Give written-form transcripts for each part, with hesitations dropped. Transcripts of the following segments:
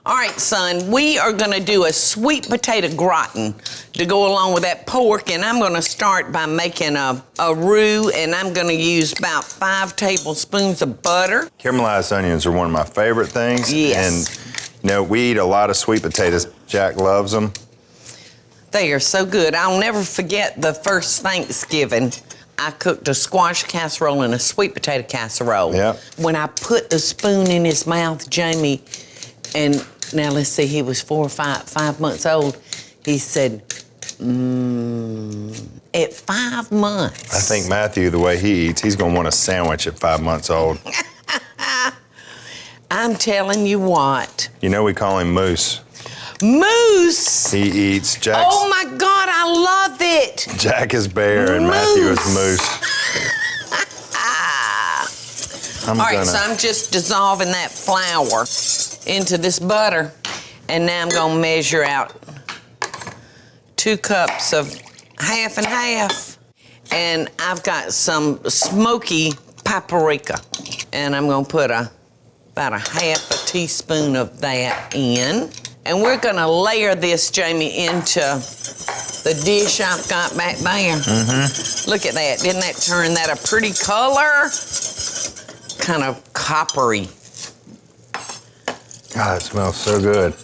All right, son, we are gonna do a sweet potato gratin to go along with that pork, and I'm gonna start by making a roux, and I'm gonna use about 5 tablespoons of butter. Caramelized onions are one of my favorite things. Yes. And, we eat a lot of sweet potatoes. Jack loves them. They are so good. I'll never forget the first Thanksgiving. I cooked a squash casserole and a sweet potato casserole. Yep. When I put the spoon in his mouth, Jamie, and now let's see, he was 4 or 5 months old. He said, at 5 months. I think Matthew, the way he eats, he's gonna want a sandwich at 5 months old. I'm telling you what. We call him Moose. Moose! He eats Jack. Oh my God, I love it! Jack is bear and Matthew is moose. All right, so I'm just dissolving that flour into this butter, and now I'm gonna measure out 2 cups of half and half, and I've got some smoky paprika, and I'm gonna put about a half a teaspoon of that in, and we're gonna layer this, Jamie, into the dish I've got back there. Look at that, didn't that turn that a pretty color? Kind of coppery. God, it smells so good.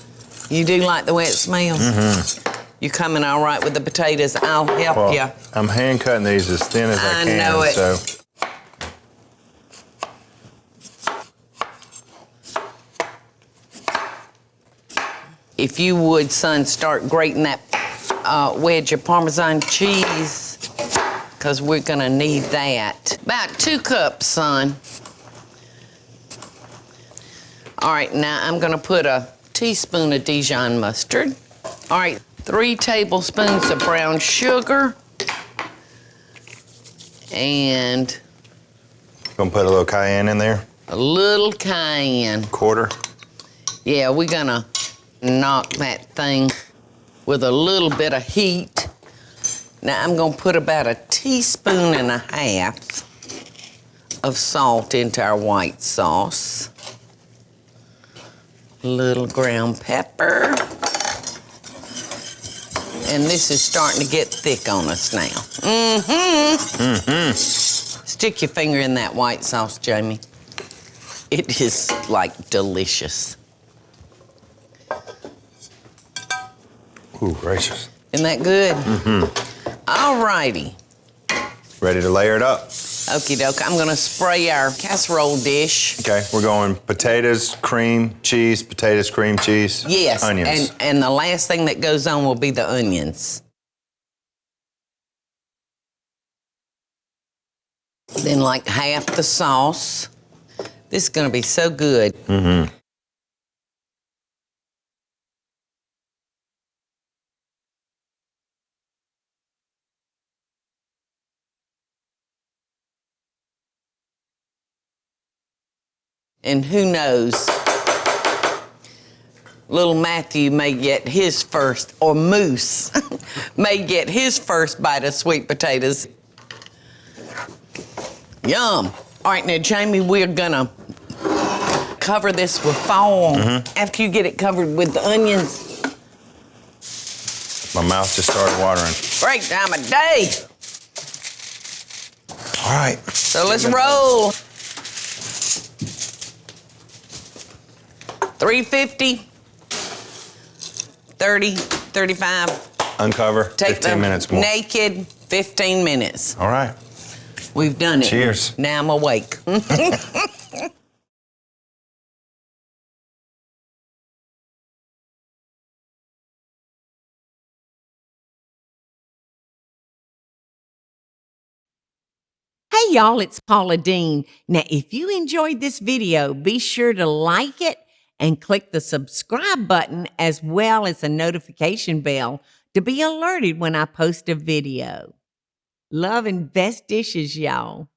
You do like the way it smells? You coming all right with the potatoes? I'll help you. I'm hand cutting these as thin as I can. I know it. So. If you would, son, start grating that wedge of Parmesan cheese, because we're gonna need that. About 2 cups, son. All right, now I'm gonna put a teaspoon of Dijon mustard. All right, 3 tablespoons of brown sugar. And Gonna put a little cayenne in there? a little cayenne. Quarter? Yeah, we're gonna knock that thing with a little bit of heat. Now I'm gonna put about a teaspoon and a half of salt into our white sauce. A little ground pepper. And this is starting to get thick on us now. Stick your finger in that white sauce, Jamie. It is like delicious. Ooh, gracious. Isn't that good? All righty. Ready to layer it up? Okie doke. I'm gonna spray our casserole dish. Okay, we're going potatoes, cream, cheese, potatoes, cream, cheese. Yes, onions. and the last thing that goes on will be the onions. Then like half the sauce. This is gonna be so good. And who knows, little Matthew may get his first, or Moose may get his first bite of sweet potatoes. Yum. All right, now, Jamie, we're gonna cover this with foil. After you get it covered with the onions. My mouth just started watering. Great time of day. All right. So let's roll. 350, 30, 35. Uncover, Take 15 minutes more. Naked, 15 minutes. All right. We've done it. Cheers. Now I'm awake. Hey y'all, it's Paula Deen. Now, if you enjoyed this video, be sure to like it and click the subscribe button as well as the notification bell to be alerted when I post a video. Love and best dishes, y'all.